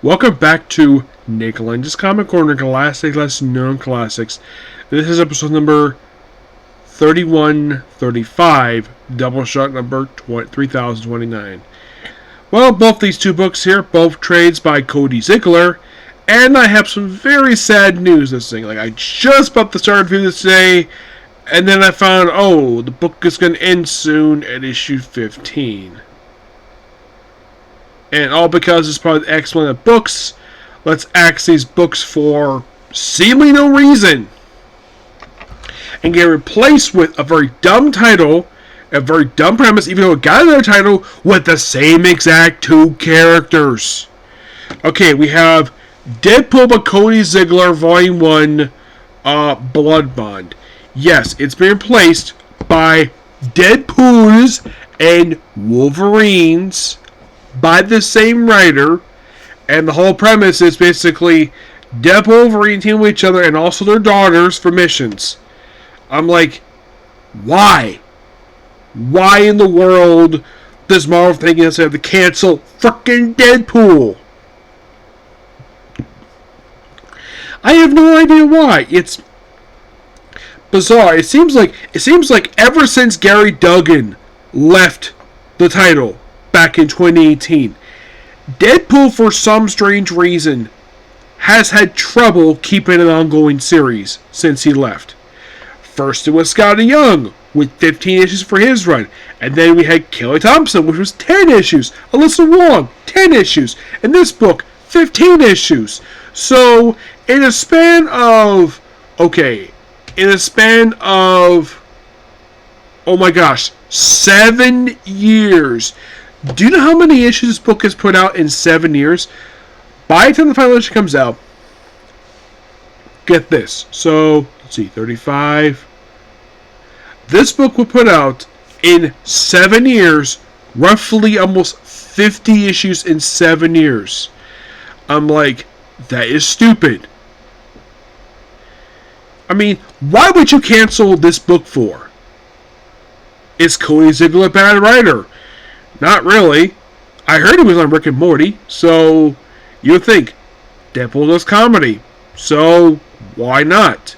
Welcome back to Lenz's Comic Corner, Classic Less Known Classics. This is episode number 3135, Doubleshot number 3029. Well, both these two books here, both trades by Cody Ziglar, and I have some very sad news this thing. I just about to start reviewing this today, and then I found, the book is going to end soon at issue 15. And all because it's part of the excellent of books. Let's axe these books for seemingly no reason. And get replaced with a very dumb title, a very dumb premise, even though it got another title, with the same exact two characters. Okay, we have Deadpool by Cody Ziglar, Volume 1, Blood Bond. Yes, it's been replaced by Deadpool's and Wolverine's by the same writer, and the whole premise is basically Deadpool and Wolverine team with each other and also their daughters for missions. I'm like, why? Why in the world does Marvel think they have to cancel frickin' Deadpool? I have no idea why. It's bizarre. It seems like ever since Gary Duggan left the title back in 2018, Deadpool, for some strange reason, has had trouble keeping an ongoing series since he left. First it was Scotty Young, with 15 issues for his run, and then we had Kelly Thompson, which was 10 issues, Alyssa Wong, 10 issues, and this book, 15 issues. So, in a span of, oh my gosh, 7 years. Do you know how many issues this book has put out in 7 years? By the time the final issue comes out, get this. So, let's see, 35. This book will put out in 7 years, roughly almost 50 issues in 7 years. I'm like, that is stupid. I mean, why would you cancel this book for? Is Cody Ziglar a bad writer? Not really. I heard he was on Rick and Morty, so you would think Deadpool does comedy, so why not?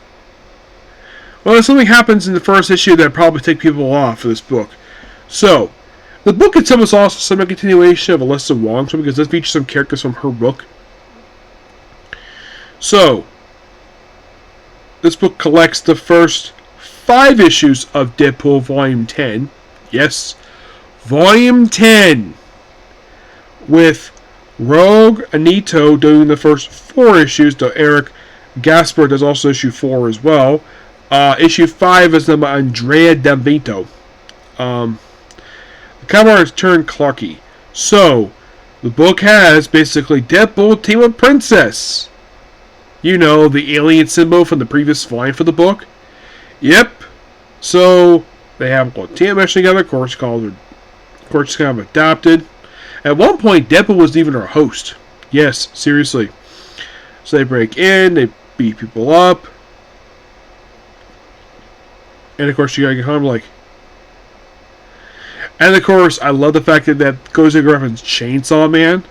Well, something happens in the first issue that probably take people off of this book. So, the book itself is also some continuation of Alyssa Wong's book, because this features some characters from her book. So, this book collects the first 5 issues of Deadpool Volume 10. Yes, Volume 10, with Rogue Anito doing the first 4 issues, though Eric Gasper does also issue 4 as well. Issue 5 is done by Andrea Davito. The cover is turned Clarky. So, the book has basically Deadpool team with Princess. You know, the alien symbol from the previous volume for the book. Yep. So, they have a team meshing together. Of course, she's kind of adopted. At one point, Deadpool was even her host. Yes, seriously. So they break in, they beat people up. And of course, you gotta get home And of course, I love the fact that goes to reference Chainsaw Man.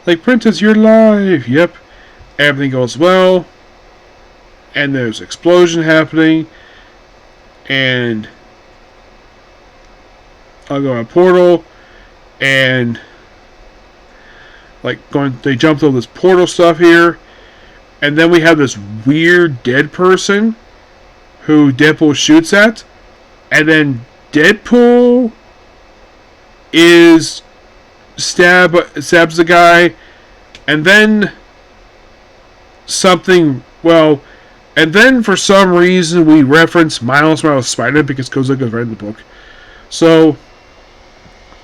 Like, Princess, you're live. Yep. Everything goes well. And there's an explosion happening. And I'll go on a portal, and they jumped over this portal stuff here, and then we have this weird dead person who Deadpool shoots at, and then Deadpool stabs the guy, and then and then for some reason we reference Miles Morales Spider-Man because Kozak read the book. So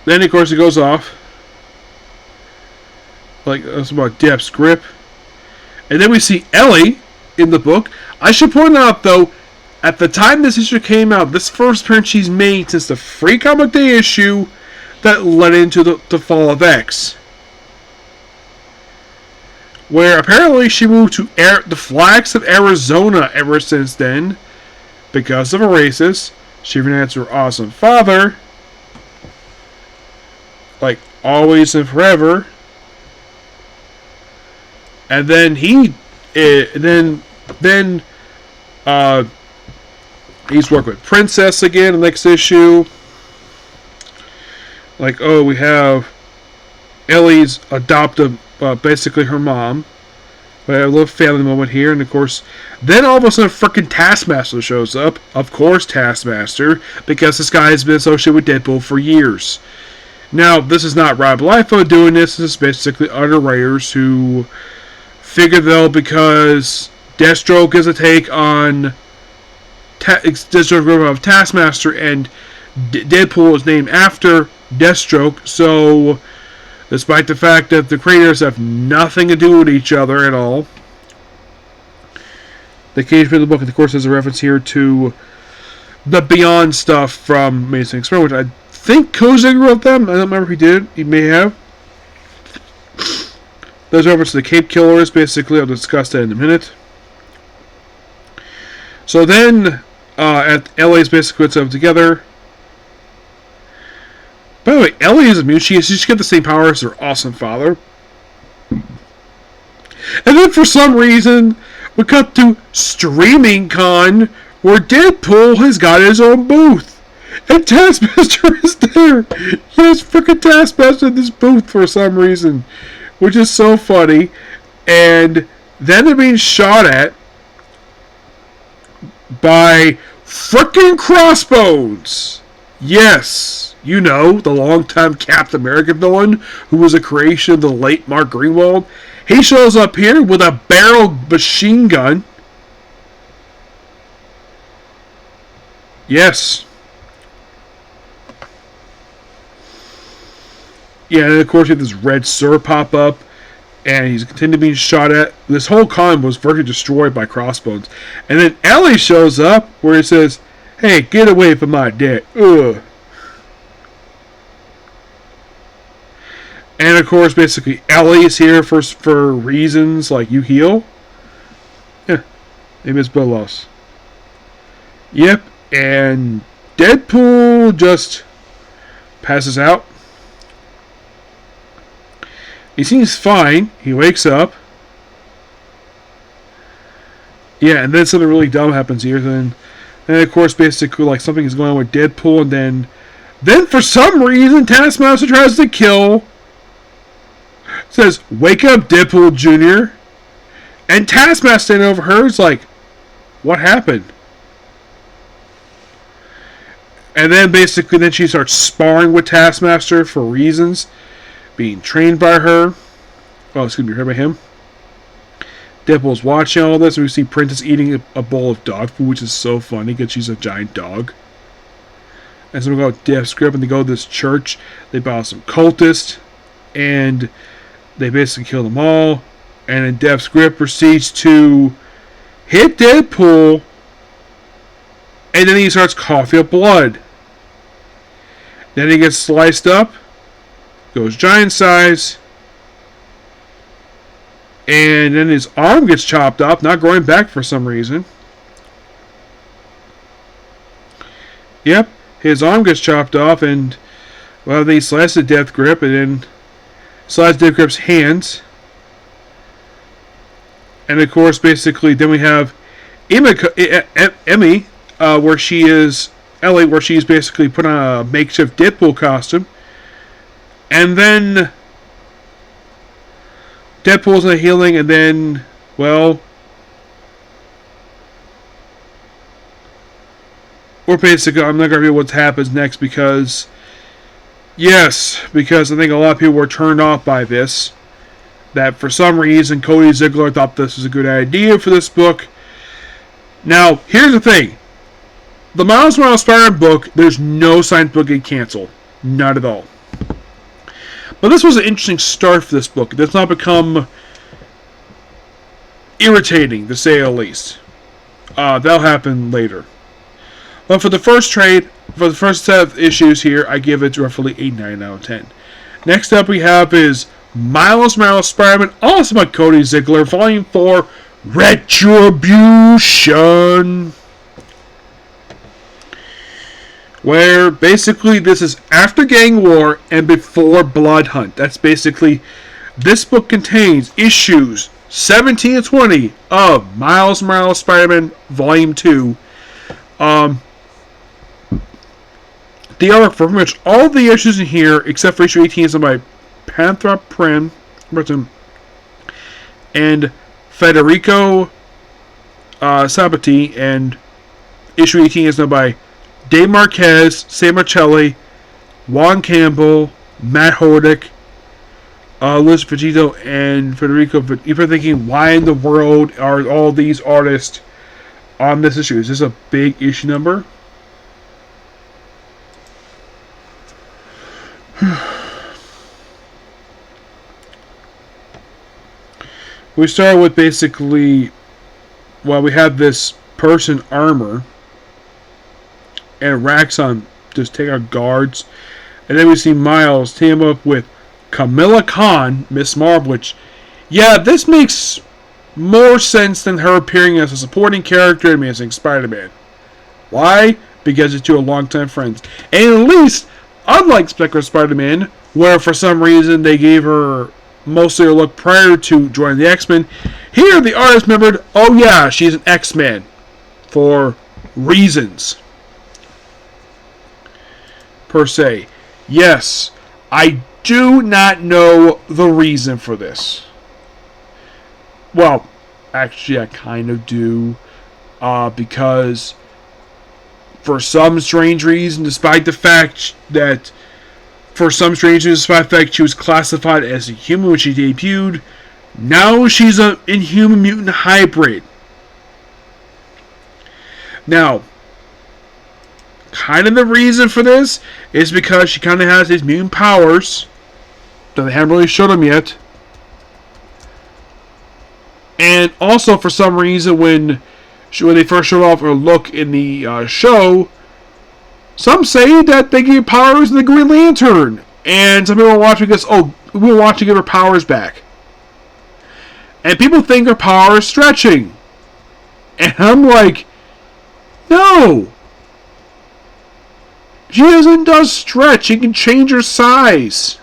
then, of course, it goes off. That's about Depp's grip. And then we see Ellie in the book. I should point out, though, at the time this issue came out, this first appearance she's made since the Free Comic Day issue that led into the Fall of X. Where apparently she moved to the Flags of Arizona ever since then. Because of a racist. She renounced her awesome father. Always and forever. And then he's working with Princess again in the next issue. Like, oh, we have Ellie's adoptive, basically her mom. We have a little family moment here, and of course, then all of a sudden, frickin' Taskmaster shows up. Of course, Taskmaster, because this guy has been associated with Deadpool for years. Now, this is not Rob Liefeld doing this. This is basically other writers who figure though, because Deathstroke is a take on Deathstroke of Taskmaster, and Deadpool is named after Deathstroke, so despite the fact that the creators have nothing to do with each other at all, the cage for the book, of course, has a reference here to the Beyond stuff from Amazing Experiment, which I think Cody wrote them. I don't remember if he did. He may have. There's reference to the Cape Killers, basically. I'll discuss that in a minute. So then, at LA's basically puts them together. By the way, Ellie is immune. She just get the same power as her awesome father. And then for some reason, we cut to Streaming Con, where Deadpool has got his own booth. And Taskmaster is there. Yes, freaking Taskmaster in this booth for some reason. Which is so funny. And then they're being shot at by frickin' Crossbones. Yes, you know, the longtime Captain America villain who was a creation of the late Mark Greenwald. He shows up here with a barrel machine gun. Yes. Yeah, and of course you have this red sir pop up, and he's continuing being shot at. This whole con was virtually destroyed by Crossbones. And then Ellie shows up where he says, "Hey, get away from my dad." Ugh. And of course, basically, Ellie is here for reasons like you heal. Yeah, maybe it's blood loss. Yep, and Deadpool just passes out. He seems fine. He wakes up. Yeah, and then something really dumb happens here. Then of course, basically, like something is going on with Deadpool, and then for some reason, Taskmaster tries to kill. Says, "Wake up, Deadpool Jr." And Taskmaster standing over her is like, "What happened?" And then basically, then she starts sparring with Taskmaster for reasons. Being trained by her. Oh, it's going to be heard by him. Deadpool's watching all this. And we see Princess eating a bowl of dog food, which is so funny because she's a giant dog. And so we go to Death's Grip, and they go to this church. They battle some cultists. And they basically kill them all. And then Death's Grip proceeds to hit Deadpool. And then he starts coughing up blood. Then he gets sliced up. Goes giant size. And then his arm gets chopped off, not growing back for some reason. Yep, his arm gets chopped off, and well, they slice the Death Grip, and then slice Death Grip's hands. And of course, basically, then we have Emmy, where she is Ellie, where she's basically put on a makeshift Deadpool costume. And then Deadpool's in healing, and then, well, we're basically, I'm not going to reveal what happens next because, yes, because I think a lot of people were turned off by this. That for some reason, Cody Ziglar thought this was a good idea for this book. Now, here's the thing. The Miles Morales Spider-Man book, there's no sign the book getting canceled. Not at all. But this was an interesting start for this book. It does not become irritating, to say the least. That'll happen later. But for the first trade, for the first set of issues here, I give it roughly 8.9 out of 10. Next up we have is Miles Morales Spider-Man, also by Cody Ziglar, Volume 4, Retribution. Where basically this is after Gang War and before Blood Hunt. That's basically, this book contains issues 17 and 20 of Miles Morales Spider-Man Volume 2. The artwork for pretty much all the issues in here, except for issue 18, is done by Panthra Prim and Federico Sabati, and issue 18 is done by Dave Marquez, Sam Marcelli, Juan Campbell, Matt Hordick, Liz Vegito, and Federico. But if you're thinking, why in the world are all these artists on this issue? Is this a big issue number? We start with basically, well, we have this person armor, and Raxon just take out guards, and then we see Miles team up with Camilla Khan, Miss Marvel, which, yeah, this makes more sense than her appearing as a supporting character in Amazing Spider-Man. Why? Because it's two longtime friends. And at least, unlike Spectre Spider-Man, where for some reason they gave her most of her look prior to joining the X-Men, here the artist remembered, oh yeah, she's an X-Man. For reasons. Per se. Yes, I do not know the reason for this. Well, actually I kind of do. Because for some strange reason, despite the fact she was classified as a human when she debuted, now she's an Inhuman mutant hybrid. Now, kind of the reason for this is because she kind of has these mutant powers that they haven't really showed them yet. And also, for some reason, when they first showed off her look in the show, some say that they gave powers in the Green Lantern. And some people are watching this, oh, we want to give her powers back. And people think her power is stretching. And I'm like, no. She does stretch. She can change her size.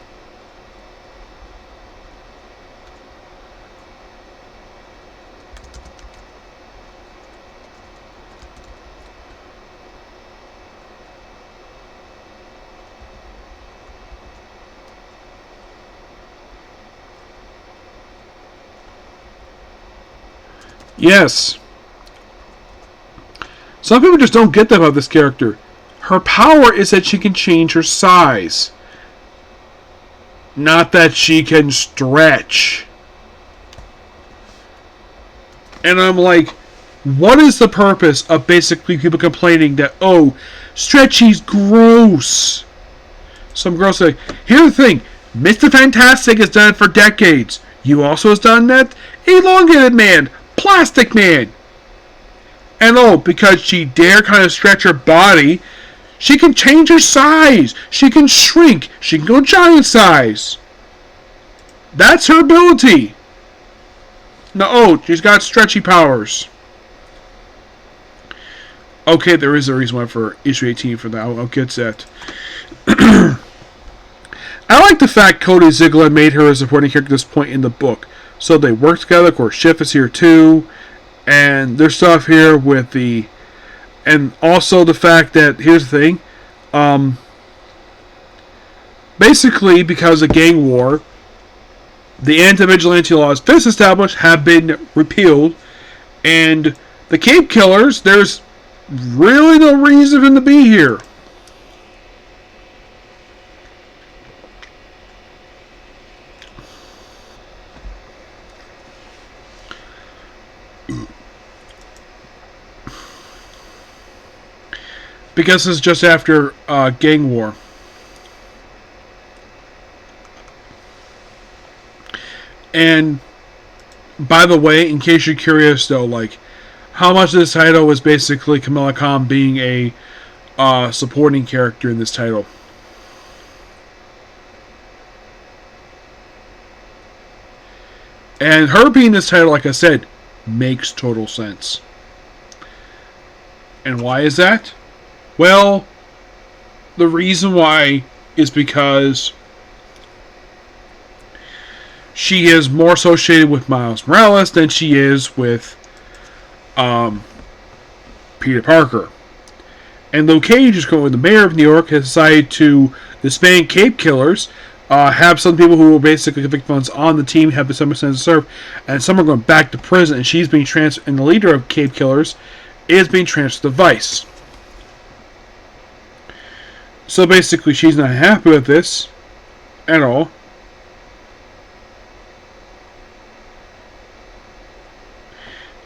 Yes. Some people just don't get that about this character. Her power is that she can change her size. Not that she can stretch. And I'm like, what is the purpose of basically people complaining that, oh, stretchy's gross? Some girls say, here's the thing, Mr. Fantastic has done it for decades. You also has done that? Elongated Man. Plastic Man. And oh, because she dare kind of stretch her body, she can change her size. She can shrink. She can go giant size. That's her ability. No, oh, she's got stretchy powers. Okay, there is a reason why for issue 18 for that. I'll get that. I like the fact Cody Ziglar made her a supporting character at this point in the book. So they work together. Of course, Schiff is here too. And there's stuff here with the... And also the fact that, here's the thing. Basically, because of gang war, the anti-vigilante laws this established have been repealed. And the Cape Killers, there's really no reason for them to be here. Because this is just after gang war. And by the way, in case you're curious though, like how much of this title was basically Kamala Khan being a supporting character in this title. And her being this title, like I said, makes total sense. And why is that? Well, the reason why is because she is more associated with Miles Morales than she is with Peter Parker. And Luke Cage, is going, the mayor of New York, has decided to disband Cape Killers, have some people who were basically convicted felons on the team have the summer sentence to serve, and some are going back to prison, and she's being transferred, and the leader of Cape Killers is being transferred to Vice. So basically, she's not happy with this at all.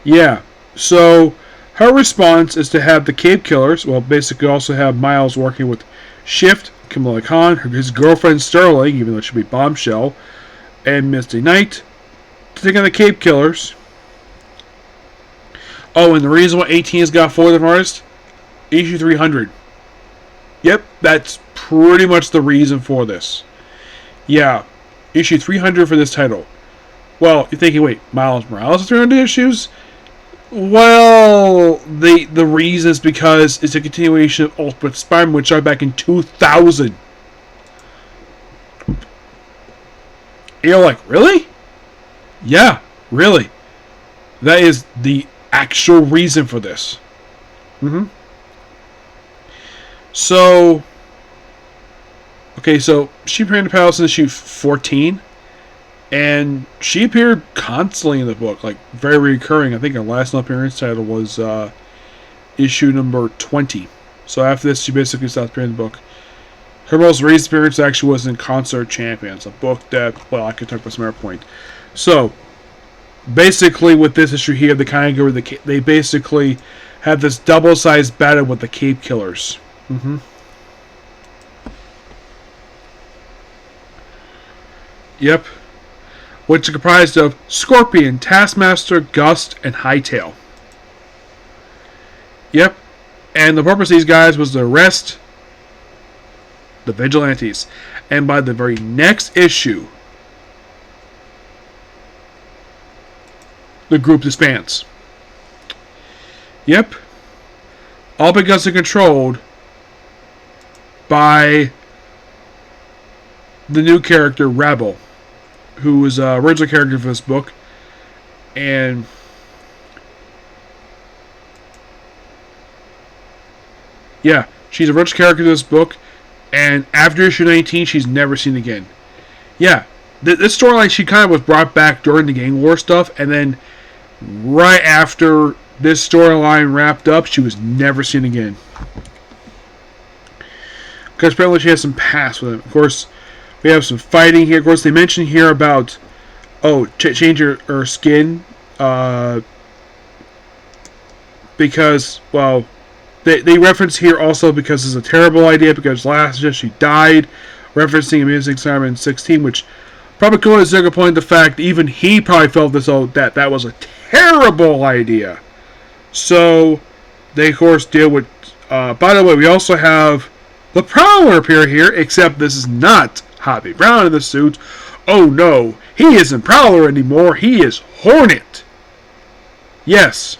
Yeah, so her response is to have the Cape Killers, well, basically also have Miles working with Shift, Kamala Khan, his girlfriend Sterling, even though it should be Bombshell, and Misty Knight, to take on the Cape Killers. Oh, and the reason why 18 has got four of them artists? Issue 300. Yep, that's pretty much the reason for this. Yeah, issue 300 for this title. Well, you're thinking, wait, Miles Morales has 300 issues? Well, the reason is because it's a continuation of Ultimate Spider-Man, which started back in 2000. You're like, really? Yeah, really. That is the actual reason for this. So, okay, so she appeared in the Palace in issue 14. And she appeared constantly in the book, like very recurring. I think her last appearance title was issue number 20. So after this, she basically stopped appearing in the book. Her most recent appearance actually was in Concert Champions, a book that, well, I could talk about some other point. So basically, with this issue here, they basically have this double-sized battle with the Cape Killers. Yep. Which are comprised of Scorpion, Taskmaster, Gust, and Hightail. Yep. And the purpose of these guys was to arrest the vigilantes. And by the very next issue, the group disbands. Yep. All because they're controlled by the new character, Rebel, who was original character for this book, and yeah, she's a original character in this book, and after issue 19, she's never seen again. Yeah, this storyline, she kind of was brought back during the Gang War stuff, and then right after this storyline wrapped up, she was never seen again. Because apparently she has some past with him. Of course, we have some fighting here. Of course, they mention here about, change her skin. Because, well, they reference here also because it's a terrible idea, because last year she died, referencing Amazing Spider-Man 16, which probably could have Ziglar pointed the fact that even he probably felt this, that was a terrible idea. So, they of course deal with, by the way, we also have the Prowler appear here, except this is not Hobby Brown in the suit. Oh no, he isn't Prowler anymore, he is Hornet. Yes.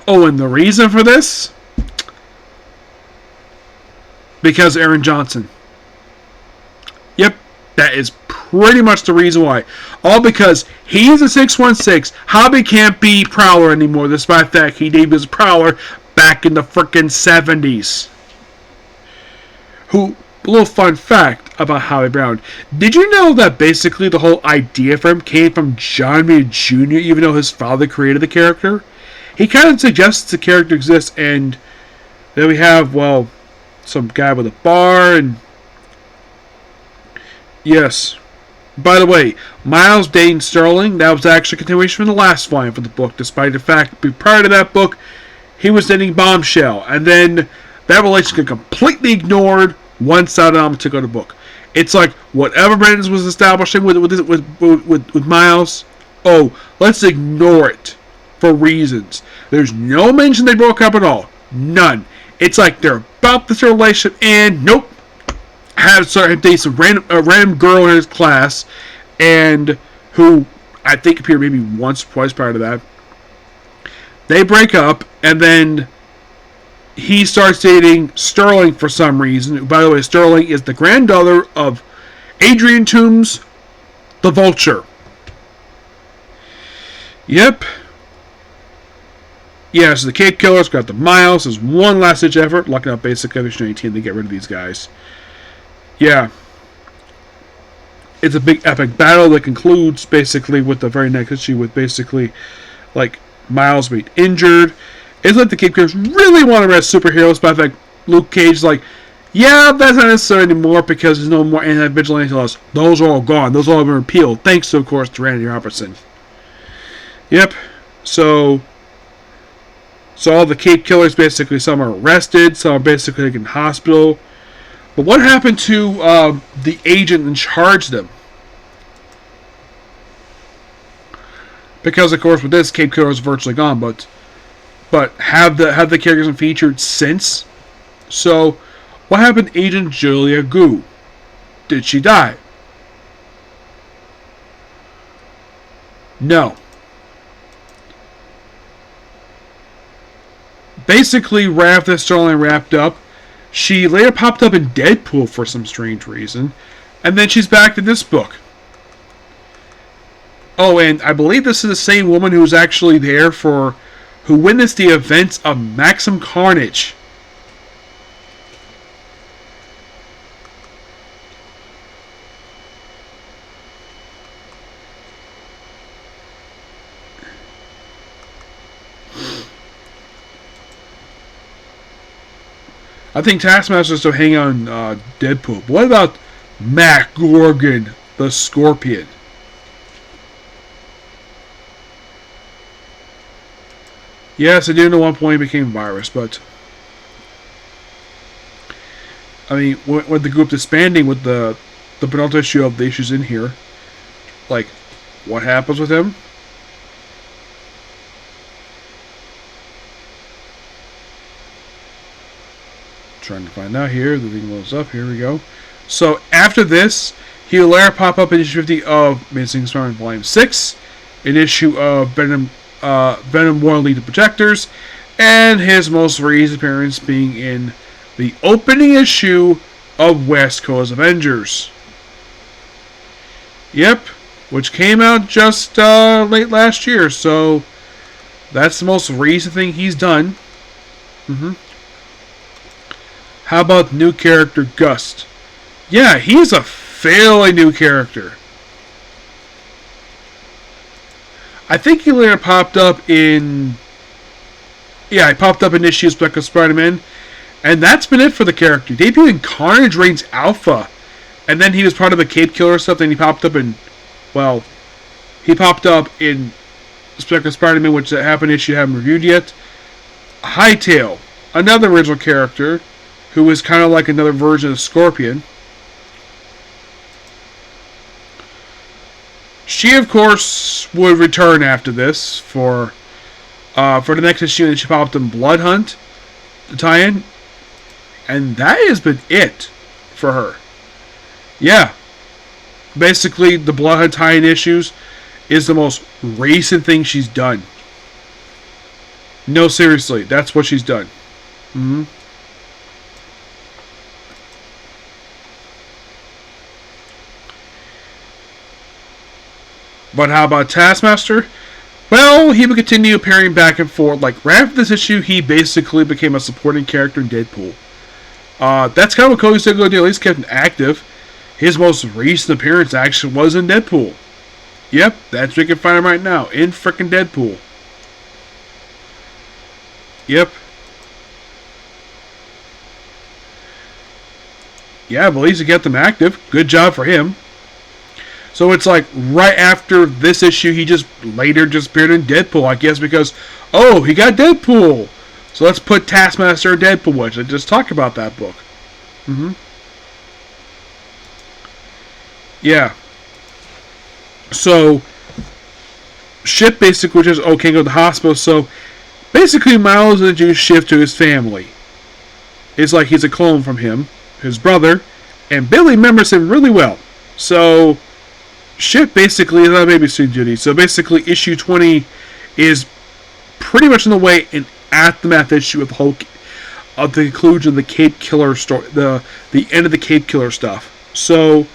Oh, and the reason for this? Because Aaron Johnson. Yep, that is pretty much the reason why. All because he's a 616. Hobby can't be Prowler anymore, despite the fact he debuted as Prowler back in the frickin' 70s. A little fun fact about Hobby Brown. Did you know that basically the whole idea for him came from John Romita Jr., even though his father created the character? He kind of suggests the character exists, and then we have, well, some guy with a bar, and yes. By the way, Miles dating Sterling, that was actually a continuation from the last volume for the book, despite the fact that prior to that book, he was dating Bombshell, and then that relationship got completely ignored once that album took out the book. It's like whatever Brandon was establishing with Miles, let's ignore it for reasons. There's no mention they broke up at all. None. It's like they're about this relationship, and nope. Dated some random girl in his class, and who I think appeared maybe once or twice prior to that. They break up, and then he starts dating Sterling for some reason. By the way, Sterling is the granddaughter of Adrian Toomes' the Vulture. Yep. Yeah, so the Cape Killer's got the Miles. There's one last-ditch effort, locking up basic Division 18 to get rid of these guys. Yeah. It's a big epic battle that concludes basically with the very next issue with basically like Miles being injured. It's like the Cape Killers really want to arrest superheroes, but I think Luke Cage is like, yeah, that's not necessary anymore because there's no more anti-vigilante laws. Those are all gone. Those all have been repealed. Thanks to, of course, to Randy Robertson. Yep. So all the Cape Killers basically, some are arrested, some are basically taken to hospital. But what happened to the agent in charge of them? Because of course with this, Cape Killer is virtually gone, but have the characters been featured since? So what happened to Agent Julia Gu? Did she die? No. Basically, right after the storyline wrapped up, she later popped up in Deadpool for some strange reason, and then she's back in this book. Oh, and I believe this is the same woman who was actually there who witnessed the events of Maximum Carnage. I think Taskmaster's still hanging on Deadpool. But what about Mac Gorgon, the Scorpion? Yes, I do know at one point he became a virus, but I mean, with the group disbanding with the penultimate issue of the issues in here, like, what happens with him? Trying to find out here. The thing loads up. Here we go. So after this, he will later pop up in issue 50 of Amazing Spider-Man Volume 6, an issue of Venom War League of Projectors, and his most recent appearance being in the opening issue of West Coast Avengers. Yep, which came out just late last year, so that's the most recent thing he's done. How about the new character Gust? Yeah, he's a fairly new character. I think he later popped up in... Yeah, he popped up in issues Black of Spider-Man. And that's been it for the character. He debuted in Carnage Reigns Alpha. And then he was part of the Cape Killer stuff. Then he popped up in... Well, he popped up in Spectre Spider-Man, which happened issue I haven't reviewed yet. Hightail, another original character, who is kind of like another version of Scorpion. She, of course, would return after this for the next issue, and she popped in Blood Hunt, the tie-in, and that has been it for her. Yeah, basically the Blood Hunt tie-in issues is the most recent thing she's done. No, seriously, that's what she's done. But how about Taskmaster? Well, he would continue appearing back and forth. Like, right after this issue, he basically became a supporting character in Deadpool. That's kind of what Cody Ziglar did. At least kept him active. His most recent appearance actually was in Deadpool. Yep, that's where you can find him right now. In frickin' Deadpool. Yep. Yeah, but at least he kept him active. Good job for him. So it's like right after this issue, he just later just appeared in Deadpool, I guess, because, oh, he got Deadpool. So let's put Taskmaster in Deadpool, which I just talked about that book. Yeah. So, Shift basically, which is, okay, go to the hospital. So, basically, Miles introduced Shift to his family. It's like he's a clone from him, his brother, and Billy remembers him really well. So, Shift basically is on babysitting duty. So basically, issue 20 is pretty much in the way an aftermath issue of the whole of the conclusion of the Cape Killer story, the end of the Cape Killer stuff. So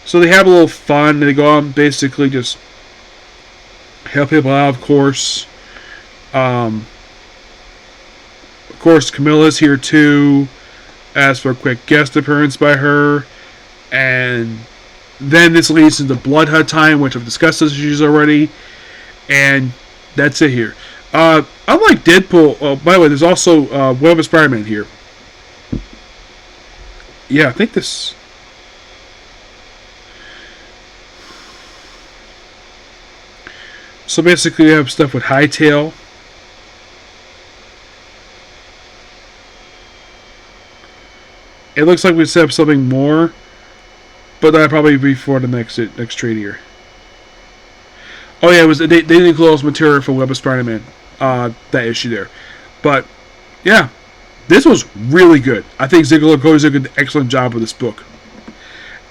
So they have a little fun, and they go out and basically just help people out, of course. Of course, Camilla's here too, as for a quick guest appearance by her. And then this leads into Blood Hut time, which I've discussed those issues already. And that's it here. Unlike Deadpool, by the way, there's also Web of Spider-Man here. Yeah, I think this... So basically we have stuff with Hightail. It looks like we set up something more, but that'll probably be for the next trade here. Oh yeah, it was they didn't close material for Web of Spider-Man, that issue there. But yeah, this was really good. I think Ziglar and Cody did an excellent job with this book.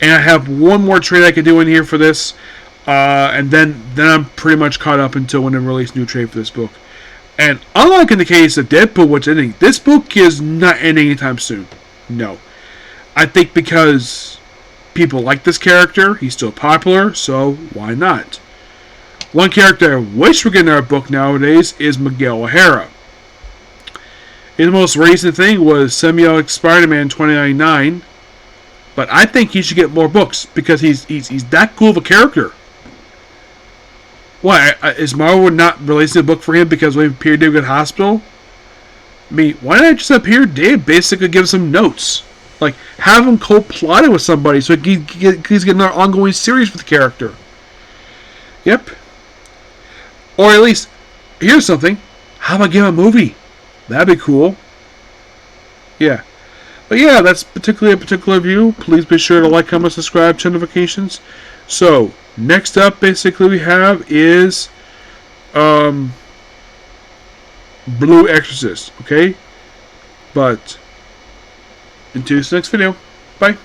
And I have one more trade I can do in here for this, and then I'm pretty much caught up until when they release new trade for this book. And unlike in the case of Deadpool, which ending, this book is not ending anytime soon. No. I think because people like this character, he's still popular, so why not? One character I wish we're getting in our book nowadays is Miguel O'Hara. His most recent thing was Semiotic Spider-Man 2099, but I think he should get more books because he's that cool of a character. Why is Marvel not releasing a book for him because we appeared David Hospital? I mean, why not just appear Dave basically give some notes? Like, have him co-plotted with somebody so he's getting an ongoing series with the character. Yep. Or at least, here's something. How about give him a movie? That'd be cool. Yeah. But yeah, that's particularly a particular view. Please be sure to like, comment, subscribe, turn notifications. So, next up, basically, we have is Blue Exorcist. Okay? But... until the next video. Bye.